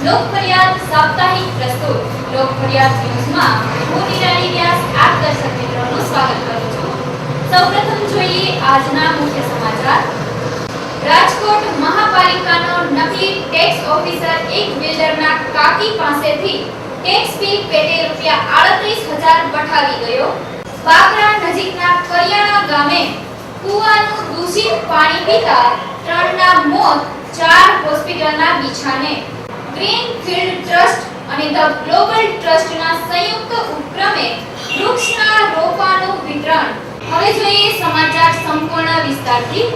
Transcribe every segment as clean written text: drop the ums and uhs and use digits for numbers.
लोक फरियाद साप्ताहिक प्रस्तुत लोक फरियाद ન્યૂઝમાં હું નિરાલી વ્યાસ આપ દર્શક મિત્રોનું સ્વાગત કરું છું। સૌપ્રથમ જોઈએ આજના મુખ્ય સમાચાર। રાજકોટ મહાપાલિકાનો નકલી ટેક્સ ઓફિસર એક બિલ્ડરના કાકી પાસેથી ટેક્સ બિલ પેટે ₹38,000 પઠાવી ગયો। બાબરા નજીકના કરિયાણા ગામે કુવાનું દૂષિત પાણી પીતા 3ના મોત, 4 હોસ્પિટલના બીછાને। ગ્રીનફિલ્ડ ટ્રસ્ટ અને ધ ગ્લોબલ ટ્રસ્ટના સંયુક્ત ઉપક્રમે વૃક્ષના રોપાનું વિતરણ। હવે જોઈએ સમાચાર સંપૂર્ણ વિસ્તારથી।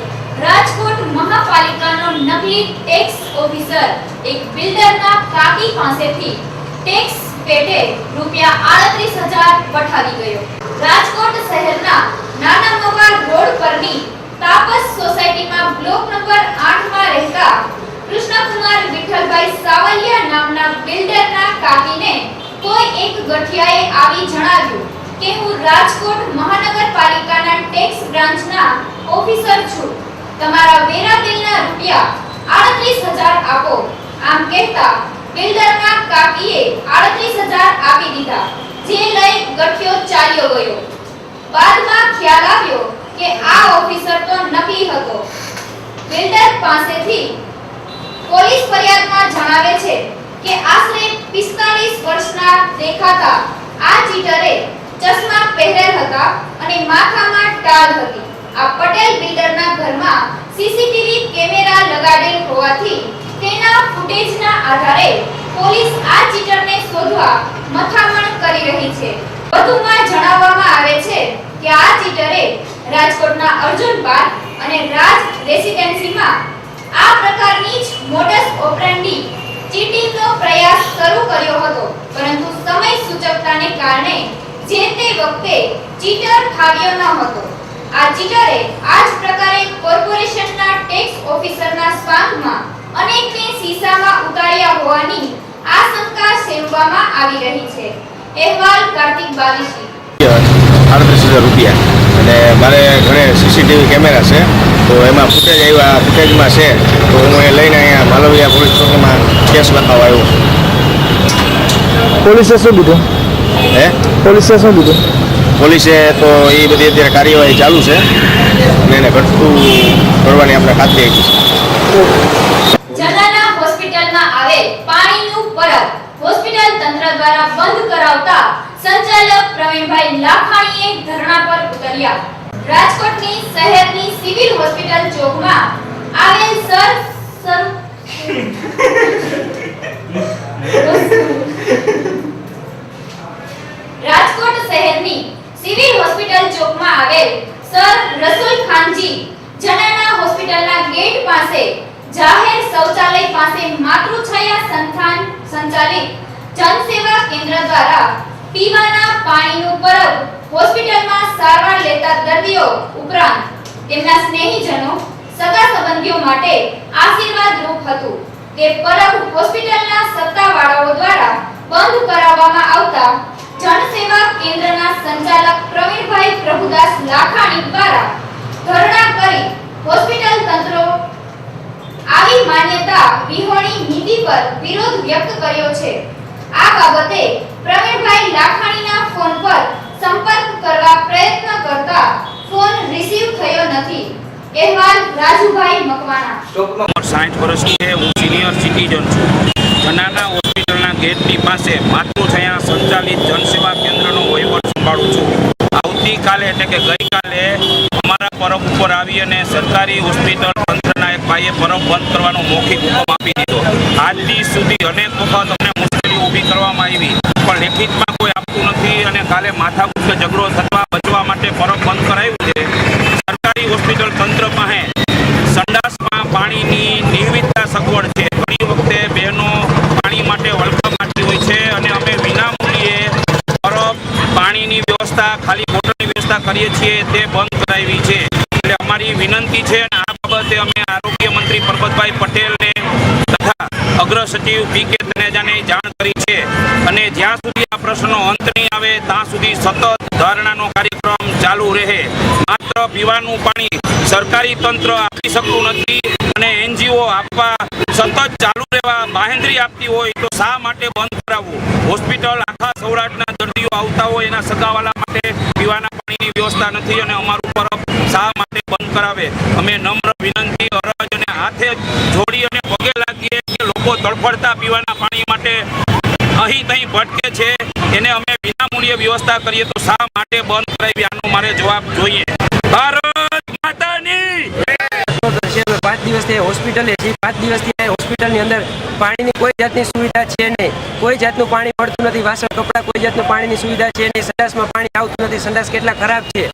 રાજકોટ મહાપાલિકાનો નકલી ટેક્સ ઓફિસર એક બિલ્ડરના કાકી પાસેથી ટેક્સ પેટે ₹38,000 પઠાવી ગયો। રાજકોટ શહેરના નાના મવા રોડ પરની તાપસ સોસાયટીમાં બ્લોક નંબર 8 માં રહેતા કૃષ્ણકુમાર વિઠ્ઠલભાઈ સાવલિયા નામના બિલ્ડરના કાકીને કોઈ એક ગઠિયાએ આવી જણાવ્યું કે હું રાજકોટ મહાનગરપાલિકાના ટેક્સ બ્રાન્ચના ઓફિસર છું, તમારા વેરા બિલના ₹38,000 આપો। આમ કહેતા બિલ્ડરના કાકીએ 38,000 આપી દીધા, જે લઈ ગઠિયો ચાલ્યો ગયો। બાદમાં ખ્યાલ આવ્યો કે આ ઓફિસર તો નકલી હતો। બિલ્ડર પાસેથી પોલીસ ફરિયાદમાં જણાવે છે કે આશરે 45 વર્ષના દેખાતા આ ચીટરે ચશ્મા પહેરેલ હતા અને માથામાં ટાલ હતી। આ પટેલ બિલ્ડરના ઘરમાં સીસીટીવી કેમેરા લગાડેલ હોવાથી તેના ફૂટેજના આધારે પોલીસ આ ચીટરને શોધવા મથામણ કરી રહી છે। વધુમાં જણાવવામાં આવે છે કે આ ચીટરે રાજકોટના અર્જુન પાર્ક અને રાજ રેસિડેન્સીમાં આ પ્રકારની જ મોડસ ઓપરેન્ડી ચીટિંગનો પ્રયાસ શરૂ કર્યો હતો, પરંતુ સમય સૂચકતાને કારણે જે તે વખતે ચીટર ફાવ્યો ન હતો। આ ચીટરે આ જ પ્રકારે કોર્પોરેશનના ટેક્સ ઓફિસરના સ્વાંગમાં અનેકને સીસામાં ઉતાર્યા હોવાની આશંકા સેવવામાં આવી રહી છે। અહેવાલ કાર્તિક બાવીસી। ₹38,000 અને મારે ઘરે સીસીટીવી કેમેરા છે, તો એમાં ફૂટેજ આવ્યા, ફૂટેજમાં છે, તો હું એ લઈને અહીંયા માલવિયા પોલીસ ચોકીમાં કેસ લખાવવા આવ્યો છું। પોલીસે શું કીધું? પોલીસે શું કીધું? પોલીસે તો એ બધી અત્યારે કાર્યવાહી ચાલુ છે અને એને ઘટતું કરવાની આપણે ખાતરી આપી છે। જલાલા હોસ્પિટલમાં આવેલ પાણીનું પરબ હોસ્પિટલ તંત્ર દ્વારા બંધ કરાવતા સંચાલક પ્રવીણભાઈ લાખાણીએ ધરણા પર ઉતર્યા। રાજકોટની શહેરની સિવિલ હોસ્પિટલ ચોકમાં આવેલ રાજકોટ શહેરની સિવિલ હોસ્પિટલ ચોકમાં આવેલ સર રસુલ ખાનજી જનાના હોસ્પિટલના ગેટ પાસે જાહેર શૌચાલય પાસે માતૃછાયા સંસ્થાન સંચાલિત જનસેવા કેન્દ્ર દ્વારા પીવાના પાણીનું પરબ હોસ્પિટલમાં સારવાર લેતા દર્દીઓ ઉપરાંત તેમના સ્નેહીજનો, સગા સંબંધીઓ માટે આશીર્વાદરૂપ હતું। તે પરબ હોસ્પિટલના સત્તાવાળાઓ દ્વારા બંધ કરાવવામાં આવતા જનસેવા કેન્દ્રના સંચાલક પ્રવીણભાઈ પ્રભુદાસ લાખાણી દ્વારા ધરણા કરી હોસ્પિટલ તંત્ર આવી માન્યતા વિહોણી નીતિ પર વિરોધ વ્યક્ત કર્યો છે। આ બાબતે પ્રવીણભાઈ લાખાણીના ફોન પર સંપર્ક કરવા પ્રયત્ન કરતા ફોન રિસીવ થયો નથી। અહેવાલ રાજુભાઈ મકવાણા। 60 વર્ષની છે, હું સિનિયર સિટીઝન છું। જનાના હોસ્પિટલના ગેટની પાસે માતૃછાયા સંચાલિત જનસેવા કેન્દ્રનો વહીવટ સંભાળું છું। આવતીકાલે એટલે કે ગઈકાલે અમારા પરબ ઉપર આવી અને સરકારી હોસ્પિટલ તંત્રના એક ભાઈએ પરબ બંધ કરવાનો મૌખિક હુકમ આપી દીધો। આજ દિવસ સુધી અનેક વખત અમને મુશ્કેલી ઊભી કરવામાં આવી, પણ લેખિતમાં કોઈ આપતું નથી અને કાલે માથાકૂટ ઝઘડો થવા બચવા માટે પરબ બંધ કરાયું છે। સરકારી હોસ્પિટલ તંત્ર પાસે સંડાસમાં પાણીની નિયમિતતા સગવડ છે। ઘણી વખતે બહેનો પાણી માટે વળખા માગતી હોય છે અને અમે વિનામૂલ્યે પરબ પાણીની વ્યવસ્થા, ખાલી બોટલની વ્યવસ્થા કરીએ છીએ, તે બંધ કરાવી છે। એટલે અમારી વિનંતી છે અને આ બાબતે અમે આરોગ્ય મંત્રી પરબતભાઈ પટેલને તથા અગ્ર સચિવ પી.કે. તનેજાને જાણ કરી છે અને જ્યાં સુધી આ પ્રશ્નનો અંત નહીં આવે ત્યાં સુધી સતત ધરણાનો કાર્યક્રમ ચાલુ રહે। માત્ર પીવાનું પાણી સરકારી તંત્ર આપી શકતું નથી અને એનજીઓ આપવા સતત ચાલુ રહેવા બાંહેધરી આપતી હોય તો શા માટે બંધ કરાવવું? હોસ્પિટલ આખા સૌરાષ્ટ્રના દર્દીઓ આવતા હોય એના સગાવાલા માટે પીવાના પાણીની વ્યવસ્થા નથી અને અમારું પરબ શા માટે બંધ કરાવે? અમે નમ્ર વિનંતી, અરજ અને હાથે જોડી અને પગે લાગીએ કે લોકો તડફડતા પીવાના પાણી માટે અહીં તહીં ભટકે છે, એને અમે વિનામૂલ્યે વ્યવસ્થા કરીએ તો શા માટે બંધ કરાવી? આનો મારે જવાબ જોઈએ. ભારત માતાની 5 દિવસથી હોસ્પિટલે છે. 5 દિવસથી હોસ્પિટલની અંદર પાણીની કોઈ જાતની સુવિધા છે નહીં. કોઈ જાતનું પાણી મળતું નથી. વાસણ કપડાં કોઈ જાતનું પાણીની સુવિધા છે નહીં. સંડાસમાં પાણી આવતું નથી. સંડાસ કેટલા ખરાબ છે.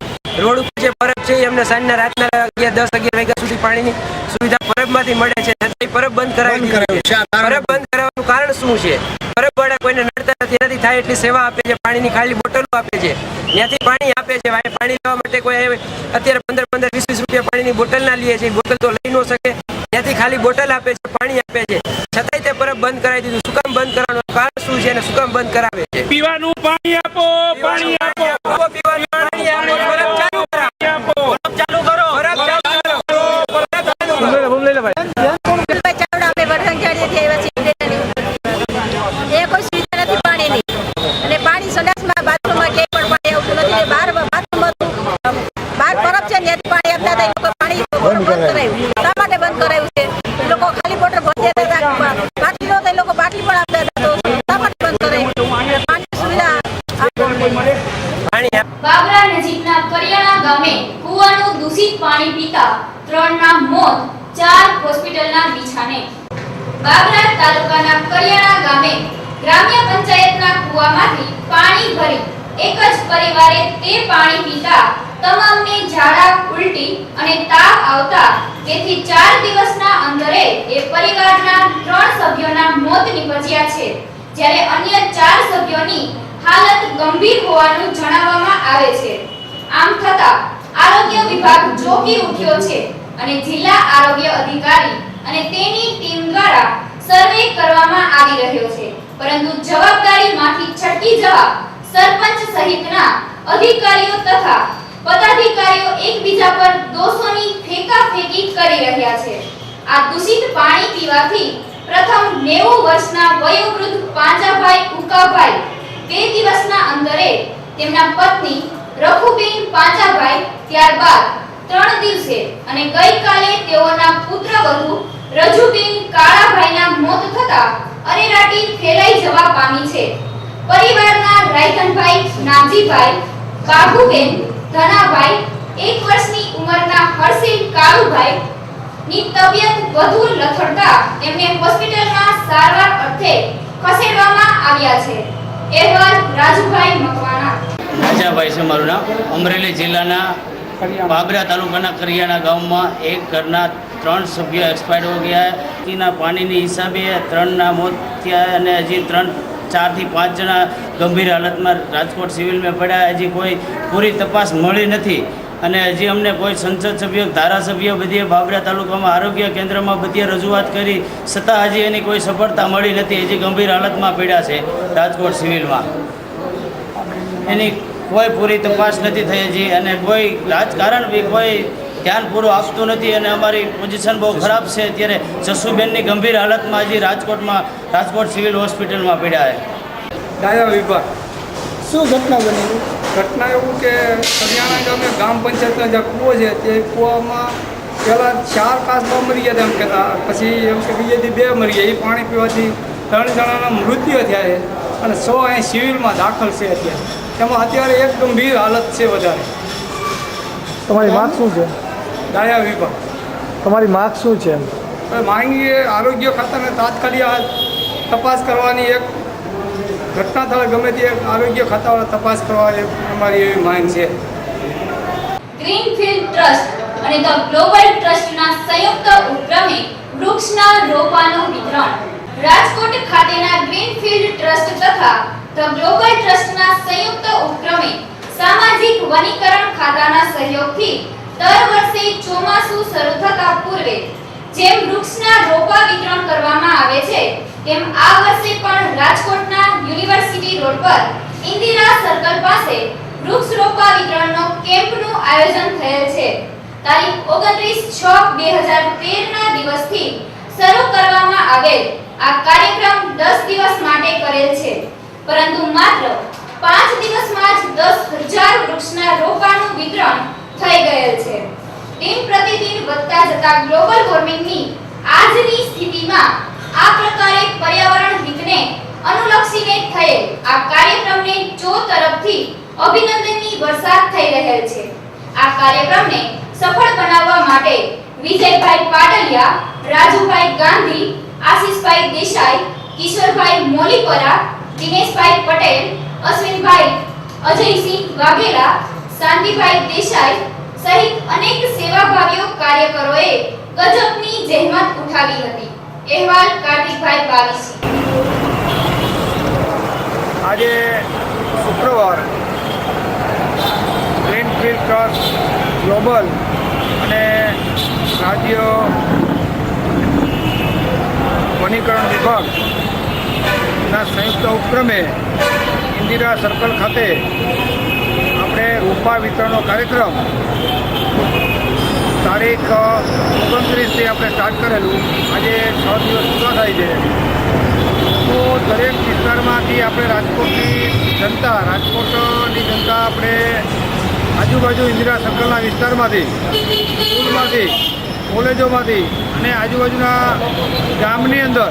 રોડ ઉપર જે પરબ છે એ અમને સાંજના રાતના 10-11 વાગ્યા સુધી પાણીની સુવિધા પરબમાંથી મળે છે. છતાંય પરબ બંધ કરાવી દીધી છે. પરબ બંધ કરાવવાનું કારણ શું છે? પરબવાળા કોઈને નડતા નથી. એનાથી થાય એટલી સેવા આપે છે. પાણીની ખાલી બોટલો આપે છે. ત્યાંથી પાણી આપે છે. પાણી લેવા માટે કોઈ અત્યારે 15-20 રૂપિયા પાણીની બોટલ ના લે છે. બોટલ તો લઈ ન શકે. ત્યાંથી ખાલી બોટલ આપે છે, પાણી આપે છે. છતાંય તે પરબ બંધ કરાવી દીધું. શું કામ બંધ કરવાનું કારણ શું છે અને શું કામ બંધ કરાવે છે? પીવાનું પાણી આપો, પાણી આપો, પીવાનું પાણી આપો. પરબ ચાલુ કરો. પરબ ચાલુ કરો. પરબ ચાલુ કરો. પરબ ચાલુ કરો. લઈ લે ભાઈ. એ કોઈ સુવિધા નથી પાણીની. અને પાણી સંડાસમાં બાથરૂમમાં ક્યાંય પણ પાણી આવતું નથી. બહાર પરબ છે ત્યાંથી પાણી આપતા હતા. એ લોકો પાણી બંધ કરાવ્યું. શા માટે બંધ કરાવ્યું છે? એ લોકો ખાલી બોટલ ભરી દેતા હતા. બાટલી નહોતા એ લોકો બાટલી પણ આપતા હતા. તો શા માટે બંધ કરાવ્યું? પાણી સુવિધા બાબરા નજીકના કરિયાણા ગામે કૂવાનું દૂષિત પાણી પીતા 3ના મોત, 4 હોસ્પિટલના બિછાને. બાબરા તાલુકાના કરિયાણા ગામે ગ્રામ્ય પંચાયતના કૂવામાંથી પાણી ભરી એક જ પરિવારે તે પાણી પીતા તમામને ઝાડા, ઉલટી અને તાવ આવતા તેથી 4 દિવસના અંતરે એ પરિવારના 3 સભ્યોના મોત નિપજ્યા છે, જ્યારે અન્ય 4 સભ્યોની હાલત ગંભીર હોવાનું જણાવવામાં આવે છે. આમ થતા આરોગ્ય વિભાગ ચોંકી ઉઠ્યો છે અને જિલ્લા આરોગ્ય અધિકારી અને તેની ટીમ દ્વારા સર્વે કરવામાં આવી રહ્યો છે, પરંતુ જવાબદારીમાંથી છટકી જવા સરપંચ સહિતના અધિકારીઓ તથા પદાધિકારીઓ એકબીજા પર દોષોની ફેંકાફેંકી કરી રહ્યા છે. આ દૂષિત પાણી પીવાથી પ્રથમ 90 વર્ષના વયોવૃદ્ધ પાંજાભાઈ ઉકાભાઈ 2 દિવસના અંતરે, તેમના પત્ની રઘુબેન પાંજાભાઈ ત્યારબાદ 3 દિવસે અને ગઈકાલે તેઓના પુત્રવધુ રજુબેન કાળાભાઈના મોત થતા અરેરાટી ફેલાઈ જવા પામી છે. પરિવારના રાયધનભાઈ નાગજીભાઈ, બાબુબેન ધનાભાઈ, 1 વર્ષની ઉંમરના હર્ષિલ કાળુભાઈ ની તબિયત વધુ લથડતા તેમને હોસ્પિટલમાં સારવાર અર્થે ખસેડવામાં આવ્યા છે. અહેવાલ રાજુભાઈ મકવાણા. રાજાભાઈ છે મારું નામ. અમરેલી જિલ્લાના બાબરા તાલુકાના કરિયાણા ગામમાં એક ઘરના 3 સભ્યો એક્સપાયર્ડ હો ગયા. એના પાણીની હિસાબે 3ના મોત થયા અને હજી 4 થી 5 જણા ગંભીર હાલતમાં રાજકોટ સિવિલમાં પડ્યા. હજી કોઈ પૂરી તપાસ મળી નથી અને હજી અમને કોઈ સંસદ સભ્ય, ધારાસભ્ય બધીએ બાબરા તાલુકામાં આરોગ્ય કેન્દ્રમાં બધીએ રજૂઆત કરી છતાં હજી એની કોઈ સફળતા મળી નથી. હજી ગંભીર હાલતમાં પડ્યા છે રાજકોટ સિવિલમાં. એની કોઈ પૂરી તપાસ નથી થઈ હજી અને કોઈ રાજકારણ બી કોઈ ધ્યાન પૂરું આપતું નથી અને અમારી પોઝિશન બહુ ખરાબ છે. અત્યારે જસુબેનની ગંભીર હાલતમાં હજી રાજકોટ સિવિલ હોસ્પિટલમાં પડ્યા છે. ડાયા વિભાગ. શું ઘટના બની? ઘટના એવું કે કરિયાણા ગામે ગ્રામ પંચાયતનો જે કૂવો છે તે કૂવામાં પહેલાં 4 કાચબા મરી ગયા એમ કહેતા, પછી એમ કે બીજેથી 2 મરી ગયા. એ પાણી પીવાથી 3 જણાના મૃત્યુ થયા છે અને 100 અહીં સિવિલમાં દાખલ છે અત્યારે. એમાં અત્યારે એક ગંભીર હાલત છે વધારે. તમારી માગ શું છે? ડાયા વિભાગ. તમારી માગ શું છે? માંગીએ આરોગ્ય ખાતાને તાત્કાલિક આ તપાસ કરવાની, એક ઘટના થાય ગમે તે આરોગ્ય ખાતાવાળા તપાસ કરવા અમારી એવી માંગ છે. ગ્રીનફિલ્ડ ટ્રસ્ટ અને ધ ગ્લોબલ ટ્રસ્ટના સંયુક્ત ઉપક્રમે વૃક્ષના રોપાનું વિતરણ. રાજકોટ ખાતેના ગ્રીનફિલ્ડ ટ્રસ્ટ તથા ધ ગ્લોબલ ટ્રસ્ટના સંયુક્ત ઉપક્રમે સામાજિક વનીકરણ ખાતાના સહયોગથી દર વર્ષે ચોમાસું શરૂ થતા પૂર્વે જેમ વૃક્ષના રોપા વિતરણ કરવામાં આવે છે, તેમ આ વર્ષે પણ રાજકોટના યુનિવર્સિટી રોડ પર ઇન્દિરા સર્કલ પાસે વૃક્ષ રોપા વિતરણનો કેમ્પનું આયોજન થયેલ છે. તારીખ 29/6/2013 ના દિવસથી શરૂ કરવામાં આવેલ આ કાર્યક્રમ 10 દિવસ માટે કરેલ છે, પરંતુ માત્ર 5 દિવસમાં જ 10,000 વૃક્ષના રોપાનું વિતરણ થઈ ગયેલ છે. દિન પ્રતિદિન વધતા જતા ગ્લોબલ વોર્મિંગની આજની સ્થિતિમાં આ પ્રકારે પર્યાવરણ હિતને અનુલક્ષીને થયેલ આ કાર્યક્રમને તરફથી અભિનંદનની વરસાદ થઈ રહેલ છે. આ કાર્યક્રમને સફળ બનાવવા માટે વિજયભાઈ પાટલિયા, રાજુભાઈ ગાંધી, આશીષભાઈ દેસાઈ, કિશોરભાઈ મોલીપરા, દિનેશભાઈ પટેલ, અશ્વિનભાઈ, અજયસિંહ વાઘેલા, શાંતિભાઈ દેસાઈ સહિત અનેક સેવાભાવીઓ કાર્યકરોએ ગજબની જહેમત ઉઠાવી હતી. અહેવાલ કાર્તિકભાઈ બાવીસી. આજે શુક્રવાર ગ્રીનફિલ્ડ ટ્રસ્ટ ગ્લોબલ અને રાજ્ય વનીકરણ વિભાગના સંયુક્ત ઉપક્રમે ઇન્દિરા સર્કલ ખાતે આપણે રોપા વિતરણનો કાર્યક્રમ તારીખ 29થી આપણે સ્ટાર્ટ કરેલું. આજે 6 દિવસ પૂરા થાય છે. તો દરેક વિસ્તારમાંથી આપણે રાજકોટની જનતા આપણે આજુબાજુ ઇન્દિરા સર્કલના વિસ્તારમાંથી, સ્કૂલમાંથી, કોલેજોમાંથી અને આજુબાજુના ગામની અંદર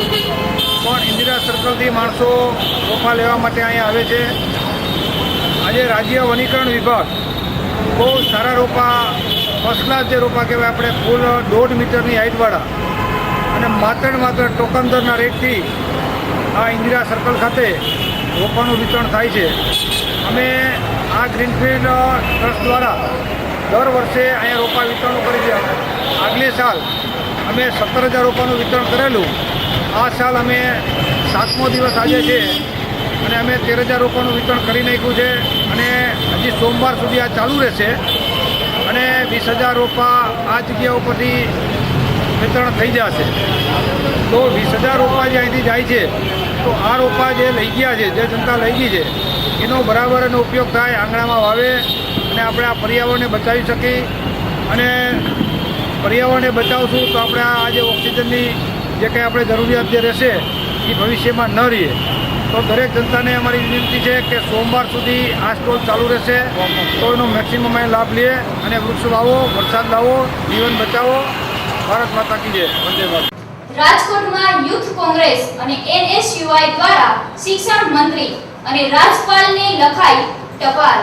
પણ ઇન્દિરા સર્કલથી માણસો રોપા લેવા માટે અહીંયા આવે છે. આજે રાજ્ય વનીકરણ વિભાગ બહુ સારા રોપા, ફર્સ્ટ ક્લાસ જે રોપા કહેવાય, આપણે ફૂલ 1.5 મીટરની હાઇટવાળા અને માત્ર ટોકન દરના રેટથી આ ઇન્દિરા સર્કલ ખાતે રોપાનું વિતરણ થાય છે. અમે આ ગ્રીનફિલ્ડ ટ્રસ્ટ દ્વારા દર વર્ષે અહીંયા રોપા વિતરણ કરી છે. આગલી સાલ અમે 17,000 રોપાનું વિતરણ કરેલું. આ સાલ અમે 7મો દિવસ આજે છે અને અમે 13,000 રોપાનું વિતરણ કરી નાખ્યું છે અને હજી સોમવાર સુધી આ ચાલુ રહેશે અને 20,000 રોપા આ જગ્યા ઉપરથી વિતરણ થઈ જશે. તો 20,000 રોપા જે અહીંથી જાય છે, તો આ રોપા જે લઈ ગયા છે, જે જનતા લઈ ગઈ છે, એનો બરાબર એનો ઉપયોગ થાય, આંગણામાં વાવે અને આપણે આ પર્યાવરણને બચાવી શકીએ. અને પર્યાવરણને બચાવશું તો આપણે આ જે ઓક્સિજનની જે કંઈ આપણે જરૂરિયાત જે રહેશે એ ભવિષ્યમાં ન રહીએ. તો દરેક જનતાને અમારી વિનંતી છે કે સોમવાર સુધી આ સ્ટોલ ચાલુ રહેશે, તો એનો મેક્સિમમ અહીં લાભ લે અને વૃક્ષ વાવો, વરસાદ લાવો, જીવન બચાવો. ભારત માતા કી જય. વંદે માતરમ. રાજકોટમાં યુથ કોંગ્રેસ અને NSUI દ્વારા શિક્ષણ મંત્રી અને રાજ્યપાલને લખાઈ ટપાલ.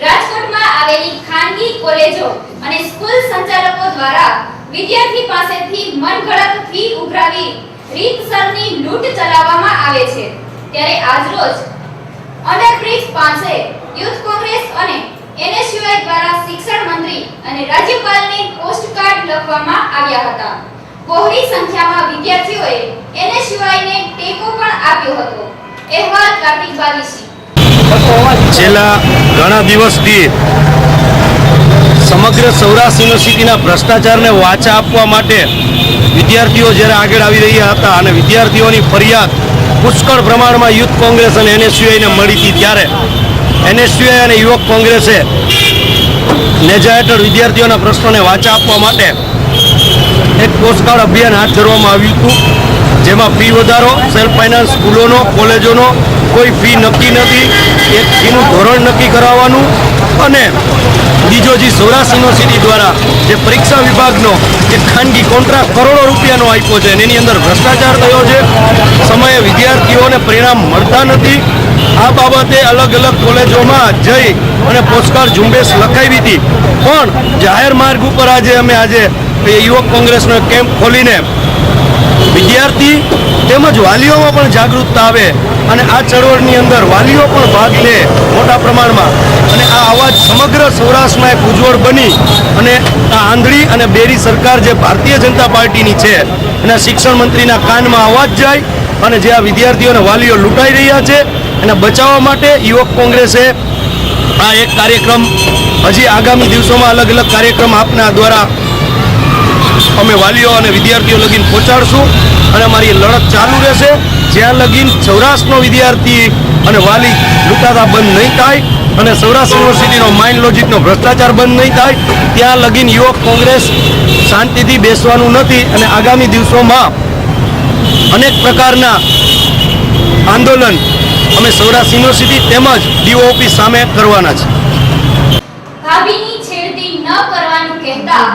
રાજકોટમાં આવેલી ખાનગી કોલેજો અને સ્કૂલ સંચાલકો દ્વારા વિદ્યાર્થી પાસેથી મનગળત ફી ઉઘરાવી રીતસરની લૂંટ ચલાવવામાં આવે છે. ત્યારે આજરોજ અંડરબ્રિજ પાસે યુથ કોંગ્રેસ અને NSUI દ્વારા શિક્ષણ મંત્રી અને રાજ્યપાલને પોસ્ટકાર્ડ લખવામાં આવ્યા હતા. બહોળી સંખ્યામાં વિદ્યાર્થીઓએ NSUIને ટેકો પણ આપ્યો હતો. અહેવાલ કાર્તિક બાવીસી. છેલ્લા ઘણા દિવસથી સમગ્ર સૌરાષ્ટ્ર યુનિવર્સિટીના ભ્રષ્ટાચારને વાચા આપવા માટે વિદ્યાર્થીઓ જ્યારે આગળ આવી રહ્યા હતા અને વિદ્યાર્થીઓની ફરિયાદ પુષ્કળ પ્રમાણમાં યુથ કોંગ્રેસ અને NSUIને મળી હતી, ત્યારે NSUI અને યુવક કોંગ્રેસે નેજા હેઠળ વિદ્યાર્થીઓના પ્રશ્નોને વાચા આપવા માટે એક પોસ્ટકાર્ડ અભિયાન હાથ ધરવામાં આવ્યું હતું, જેમાં ફી વધારો, સેલ્ફ ફાઇનાન્સ સ્કૂલોનો, કોલેજોનો કોઈ ફી નક્કી નથી, એક ફીનું ધોરણ નક્કી કરાવવાનું અને બીજો જે સૌરાષ્ટ્ર યુનિવર્સિટી દ્વારા જે પરીક્ષા વિભાગનો એક ખાનગી કોન્ટ્રાક્ટ કરોડો રૂપિયાનો આપ્યો છે અને એની અંદર ભ્રષ્ટાચાર થયો છે, સમયે વિદ્યાર્થીઓને પરિણામ મળતા નથી. આ બાબતે અલગ અલગ કોલેજોમાં જઈ અને પોસ્ટકાર્ડ ઝુંબેશ લખાવી હતી, પણ જાહેર માર્ગ ઉપર આજે યુવક કોંગ્રેસનો કેમ્પ ખોલીને વિદ્યાર્થી તેમજ વાલીઓમાં પણ જાગૃતતા આવે અને આ ચળવળની અંદર વાલીઓ પણ ભાગ લે મોટા પ્રમાણમાં અને આ અવાજ સમગ્ર સૌરાષ્ટ્રમાં એક ઉજ્જવળ બની અને આ આંધળી અને બેરી સરકાર જે ભારતીય જનતા પાર્ટીની છે એના શિક્ષણ મંત્રીના કાનમાં અવાજ જાય અને જે આ વિદ્યાર્થીઓને વાલીઓ લૂંટાઈ રહ્યા છે એને બચાવવા માટે યુવક કોંગ્રેસે આ એક કાર્યક્રમ હજી આગામી દિવસોમાં અલગ અલગ કાર્યક્રમ આપના દ્વારા અમે વાલીઓ અને વિદ્યાર્થીઓ લગીન પહોંચાડશું અને અમારી લડત ચાલુ રહેશે જ્યાં લગીન સૌરાષ્ટ્રનો વિદ્યાર્થી અને વાલી લૂંટાતા બંધ નહીં થાય અને સૌરાષ્ટ્ર યુનિવર્સિટીનો માઇન્ડ લોજિકનો ભ્રષ્ટાચાર બંધ નહીં થાય ત્યાં લગીન યુવક કોંગ્રેસ શાંતિથી બેસવાનું નથી અને આગામી દિવસોમાં અનેક પ્રકારના આંદોલન અમે સૌરાષ્ટ્ર યુનિવર્સિટી તેમજ ડીઓ ઓફિસ સામે કરવાના છે. ભાભીની છેડતી ન કરવાનું કહેતા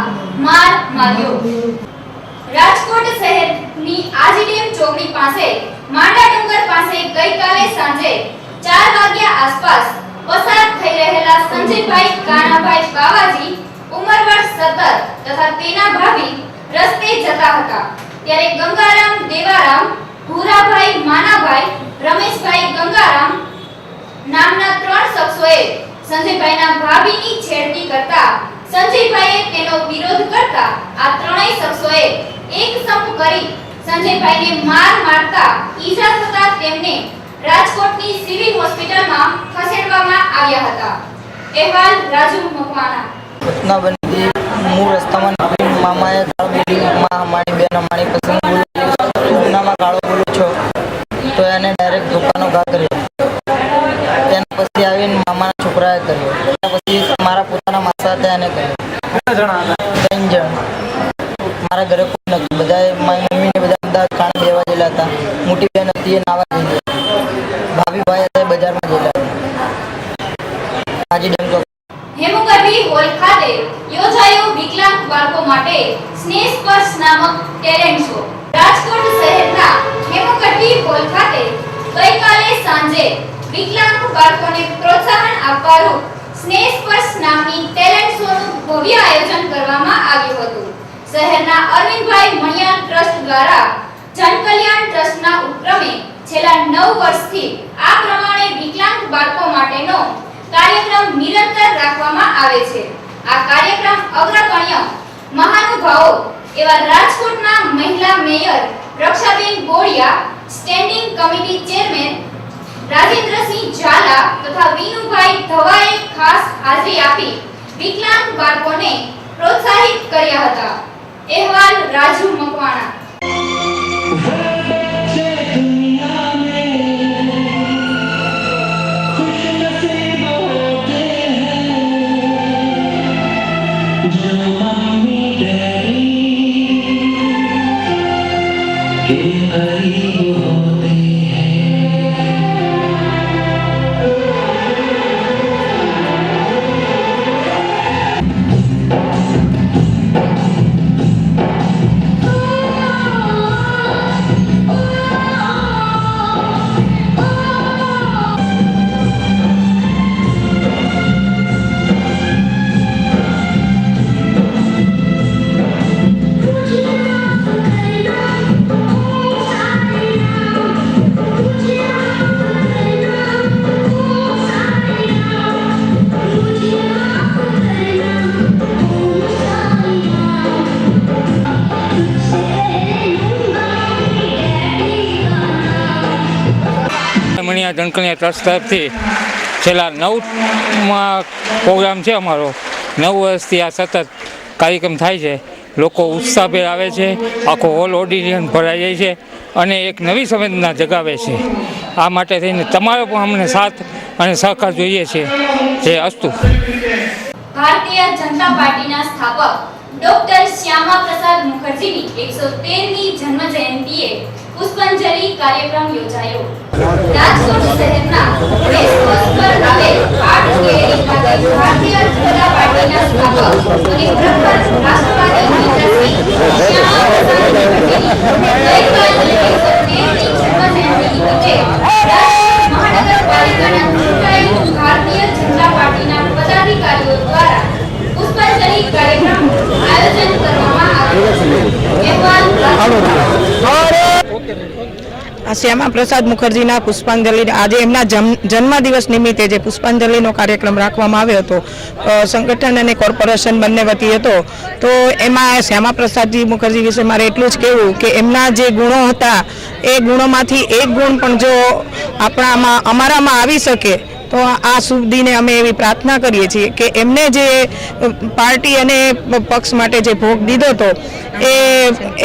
માર માર્યો. રાજકોટ શહેરની આજીડેમ ચોકડી પાસે માંડા ડુંગર પાસે ગઈકાલે સાંજે 4 વાગ્યા આસપાસ પસાર થઈ રહેલા સંજયભાઈ કાનાભાઈ બાવાજી ઉંમર વર્ષ 17 તથા તેના ભાભી રસ્તે જતા હતા ત્યારે ગંગારામ દેવારામ, ભૂરાભાઈ માનાભાઈ, રમેશભાઈ ગંગારામ નામના 3 શખ્સોએ સંજયભાઈના ભાભીની છેડતી કરતા સંજયભાઈએ તેનો વિરોધ કરતા આ ત્રણેય શખ્સોએ એક સંપ કરી સંજયભાઈને મારતા ઈજા થતા તેમને રાજકોટની સિવિલ હોસ્પિટલમાં ખસેડવામાં આવ્યા હતા. અહેવાલ રાજુ મકવાણા. ઘટના બની હું રસ્તામાં નીકળી મામાએ ગાળો બોલી, મારી બેન અમારી પસંદ બોલી, ઉનામાં ગાળો બોલું છો તો એને ડાયરેક્ટ ધોકાનો ઘા કર્યો. તેના પછી આવીને મામાના છોકરાએ કર્યો. એના પછી મારા પોતાના માસા હતા એને કર્યો. કેટલા જણા હતા? 3 જણ. મારા ઘરે કોઈ નથી, બધાએ મારી મમ્મીને બધા અમદાવાદ કાણ દેવા ગયેલા હતા. મોટી બેન હતી એ નાવા ગઈ, ભાભી ભાઈ હતા બજારમાં ગયેલા. આજે ડેમ હેમુગઢવી હોલ ખાતે યોજાયો વિકલાંગ બાળકો માટે સ્નેહ સ્પર્શ નામક ટેલેન્ટ શો. રાજકોટ શહેરના હેમુગઢવી હોલ ખાતે ગઈકાલે સાંજે વિકલાંગ બાળકોને પ્રોત્સાહન આપવાનું સ્નેહ સ્પર્શ નામની ટેલેન્ટ શોનું ભવ્ય આયોજન કરવામાં આવ્યું હતું. શહેરના અરવિંદભાઈ મણિયાર ટ્રસ્ટ દ્વારા જનકલ્યાણ ટ્રસ્ટના ઉપક્રમે છેલ્લા 9 વર્ષથી આ પ્રમાણે વિકલાંગ બાળકો માટેનો કાર્યક્રમ નિરંતર રાખવામાં આવે છે. આ કાર્યક્રમ અગ્રગણ્ય મહાનુભાવો એવા રાજકોટના મહિલા mayor Rakshaben Goliya, standing committee chairman Rajendrasinh Jhala તથા વિનુભાઈ ધવાએ ખાસ હાજરી આપી વિકલાંગ બાળકોને પ્રોત્સાહિત કર્યા હતા. અહેવાલ રાજુ મકવાણા. મણિયા જનકલ્યાણ ટ્રસ્ટ તરફથી છેલ્લા 9મા પ્રોગ્રામ છે અમારો. 9 વર્ષથી આ સતત કાર્યક્રમ થાય છે. લોકો ઉત્સાહભેર આવે છે, આખો હોલ ઓડિટોરિયમ ભરાઈ જાય છે અને એક નવી સંવેદના જગાવે છે. આ માટે થઈને તમારો પણ અમને સાથ અને સહકાર જોઈએ છે. જે અસ્તુ. ભારતીય જનતા પાર્ટીના સ્થાપક ડોક્ટર શ્યામા પ્રસાદ મુખર્જીની 113મી જન્મ જયંતિએ પુષ્પાંજલિ કાર્યક્રમ યોજાયો. રાજકોટ શહેરના રેસકોર્સ પર આવેલ આર્ટ ગેલેરી ખાતે ભારતીય જનતા પાર્ટીના સ્થાપક અને પ્રખર રાષ્ટ્રવાદી નેતા શ્રી શ્યામા પ્રસાદ મુખર્જીની ગઈકાલે 113મી જન્મ જયંતિ નિમિત્તે રાજકોટ મહાનગરપાલિકાના ચૂંટાયેલ ભારતીય જનતા પાર્ટીના પદાધિકારીઓ દ્વારા પુષ્પાંજલિ કાર્યક્રમનું આયોજન કરવામાં આવ્યું હતું. શ્યામા પ્રસાદ મુખર્જીના પુષ્પાંજલિ આજે એમના જન્મદિવસ નિમિત્તે જે પુષ્પાંજલિનો કાર્યક્રમ રાખવામાં આવ્યો હતો, સંગઠન અને કોર્પોરેશન બંને વતી હતો. તો એમાં શ્યામા પ્રસાદજી મુખર્જી વિશે મારે એટલું જ કહેવું કે એમના જે ગુણો હતા એ ગુણોમાંથી એક ગુણ પણ જો અમારામાં આવી શકે તો આ શુભ દિને અમે એવી પ્રાર્થના કરીએ છીએ કે એમને જે પાર્ટી અને પક્ષ માટે જે ભોગ દીધો હતો એ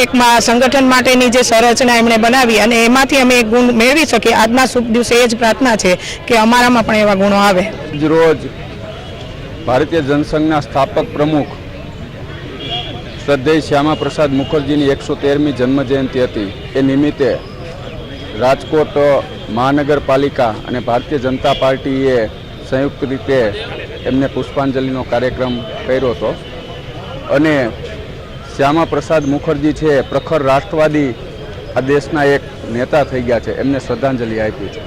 એક સંગઠન માટેની જે સંરચના એમણે બનાવી અને એમાંથી અમે એક ગુણ મેળવી શકીએ. આજના શુભ દિવસે એ જ પ્રાર્થના છે કે અમારામાં પણ એવા ગુણો આવે. રોજ ભારતીય જનસંઘના સ્થાપક પ્રમુખ શ્રદ્ધેય શ્યામા પ્રસાદ મુખર્જીની 113મી જન્મજયંતિ હતી. એ નિમિત્તે રાજકોટ મહાનગરપાલિકા અને ભારતીય જનતા પાર્ટીએ સંયુક્ત રીતે એમને પુષ્પાંજલિનો કાર્યક્રમ કર્યો હતો. અને શ્યામા પ્રસાદ મુખર્જી છે પ્રખર રાષ્ટ્રવાદી આ દેશના એક નેતા થઈ ગયા છે. એમને શ્રદ્ધાંજલિ આપી છે.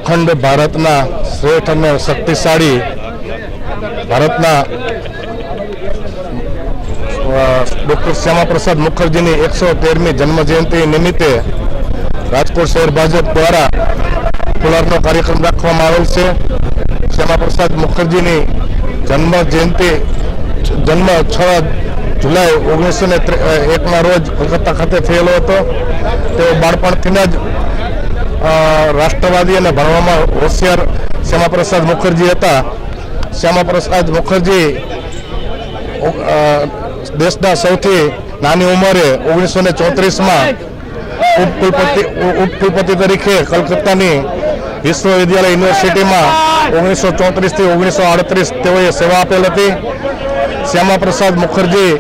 અખંડ ભારતના શ્રેષ્ઠ અને શક્તિશાળી ભારતના ડૉક્ટર શ્યામા પ્રસાદ મુખર્જીની 113મી જન્મજયંતિ નિમિત્તે રાજકોટ શહેર ભાજપ દ્વારા ફુલારનો કાર્યક્રમ રાખવામાં આવેલ છે. શ્યામા પ્રસાદ મુખર્જીની જન્મ 6 જુલાઈ 1901ના રોજ કોલકાતા ખાતે થયેલો હતો. તેઓ બાળપણથી જ રાષ્ટ્રવાદી અને ભણવામાં હોશિયાર શ્યામા પ્રસાદ મુખર્જી હતા. શ્યામા પ્રસાદ મુખર્જી દેશના સૌથી નાની ઉંમરે 1934માં ઉપકુલપતિ તરીકે કલકત્તાની વિશ્વવિદ્યાલય યુનિવર્સિટીમાં 1934થી 1938 તેઓએ સેવા આપેલ હતી. શ્યામા પ્રસાદ મુખર્જી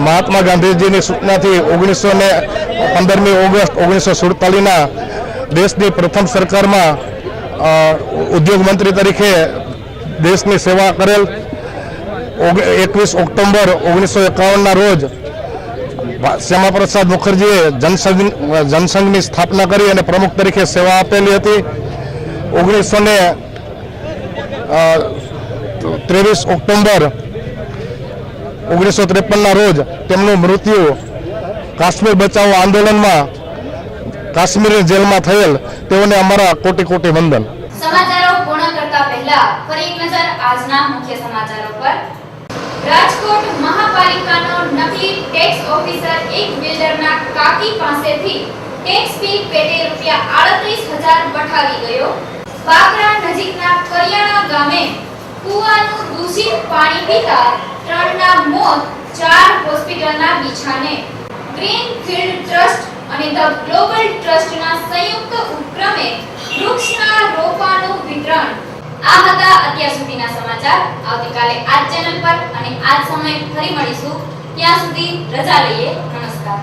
મહાત્મા ગાંધીજીની સૂચનાથી 15મી ઓગસ્ટ 1947ના દેશની પ્રથમ સરકારમાં ઉદ્યોગ મંત્રી તરીકે દેશની સેવા કરેલ. 21 ઓક્ટોબર 1951ના રોજ શ્યામા પ્રસાદ મુખર્જીએ જનસંઘની સ્થાપના કરી અને પ્રમુખ તરીકે સેવા આપેલી હતી. 23 ઓક્ટોબર 1953ના રોજ તેમનું મૃત્યુ કાશ્મીર બચાવો આંદોલનમાં કાશ્મીરની જેલમાં થયેલ. તેઓને અમારા કોટી કોટી વંદન. સમાચારો પૂર્ણ કરતા પહેલા ફરી એક નજર આજના મુખ્ય સમાચારો પર. રાજકોટ મહાપાલિકાનો નકલી ટેક્સ ઓફિસર એક બિલ્ડરના કાકી પાસેથી ટેક્સ બિલ પેટે ₹38,000 પઠાવી ગયો. બાકરા નજીકના કરિયાણા ગામે કુવાનું દૂષિત પાણી પીતા 3ના મોત, 4 હોસ્પિટલના બિછાને. ગ્રીન ફિલ્ડ ટ્રસ્ટ અને ધ ગ્લોબલ ટ્રસ્ટના સંયુક્ત ઉપક્રમે વૃક્ષના રોપવાનું વિતરણ. આ હતા અત્યાર સુધીના સમાચાર. આવતીકાલે આ ચેનલ પર અને આ જ સમયે ફરી મળીશું. ત્યાં સુધી રજા લઈએ. નમસ્કાર.